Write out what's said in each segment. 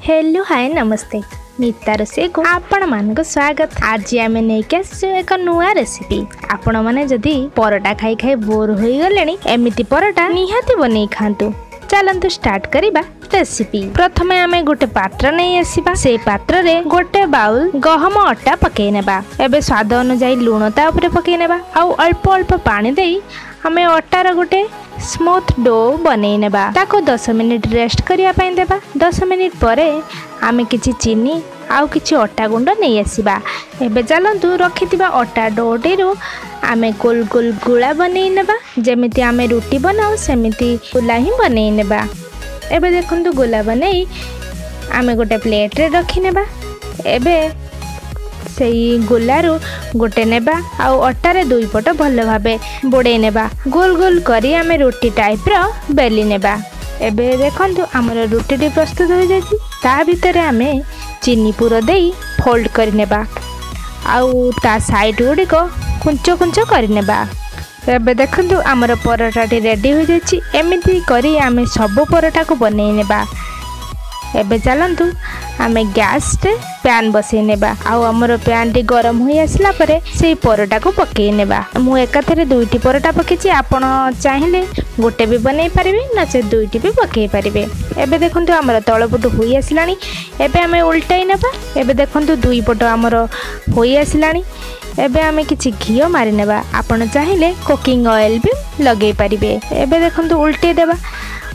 Hello hi नमस्ते मिता रोषे को आपण मान स्वागत। आज आम नहीं एक नुआ रेसिपी। आपण मैंने जदि परोटा खाई खाई बोर हो गले एमती परोटा निहाती बनै खातु। चलतु स्टार्ट करिबा रेसिपी। प्रथमे आमे गोटे पात्र नहीं आसीबा। से पात्र रे गोटे बाउल गहम अटा पकई नेबा। एबे स्वाद अनुसार लूण ता ऊपर पकई नेबा। आउ अल्प अल्प पानी देई हमें अटार गोटे स्मूथ डो बनै नेबा। ताको 10 मिनिट रेस्ट करिया पई देबा। 10 मिनिट परे आमे किछि चीनी आउ किछि अटा गुंड नहीं आसीबा। एबे चलंतु रखिथिबा अटा डोटेरु आमे गोल गोल गुळा बनै नेबा। जेमिति आमे रोटी बनाऊ सेमिति गुला ही बनै नेबा। एबे देखंतु गुला बनै आमे गोटे प्लेट रे रखि नेबा। एबे सेई गुलारू गोटे नेबा आउ अटारे दुई पट भल भाबे बोड़े नेबा। गोल गोल करी आमे रोटी टाइप रो बेली नेबा। एबे देखंतु हमर रोटी प्रस्तुत हो जायछि। ता भीतर आमे चीनी पुर देई फोल्ड करि नेबा आउ ता साइड गुडी को कुंचो कुंचो करि नेबा। एबे देखंतु हमर परोटाटी रेडी हो जायछि। एमिति करी आमे सब परोटा को बनै नेबा। एबे चलंतु आमे गैस रे पैन बसै नेबा। आउ हमर पैन टी गरम होई आसला परे सेई परोटा को पकई नेबा। मु एकाथरे दुईटी परोटा पकेछि। आपण चाहिले गोटे भी बनै पारिबे नचे दुईटी भी पकई पारिबे। एबे देखंतु हमर तळपटु होई आसलानी। एबे आमे उल्टाई नेबा। एबे देखंतु दुई पट हमर होई आसलानी। एबे आमे किछि घियो मारि नेबा। आपण चाहिले कुकिंग ऑयल भी लगै पारिबे। एबे देखंतु उल्टे देबा।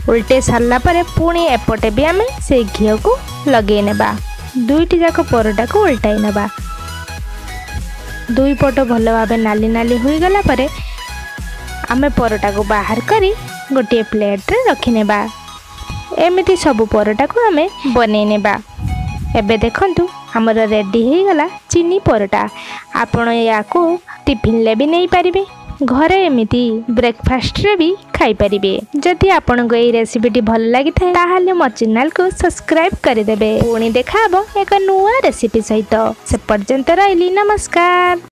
उल्टे सारला परे पुणी एपटे भी आमे से घियो को लगे नेबा। दुईटी जाक परोटा को उल्टाई नेबा। दुई पट भल भाबे नाली नाली होई गला परे आमे परोटा को बाहर करी गोटे प्लेट रे रखि नेबा। एमिति सब परोटा को आमे बनै नेबा। एबे देखंतु हमर रेडी हो गला चीनी परोटा। आपण या को टिफिन ले भी नहीं पारिबे। घरे एमिति ब्रेकफास्ट रे भी खाई पारिबे। जदि आपन को ए रेसिपीटी भल लागि थाए ताहाले मो चैनल को सब्सक्राइब करि देबे। पुणी देखाबो एक नुआ रेसिपी सहित। से पर्यंत रहिली नमस्कार।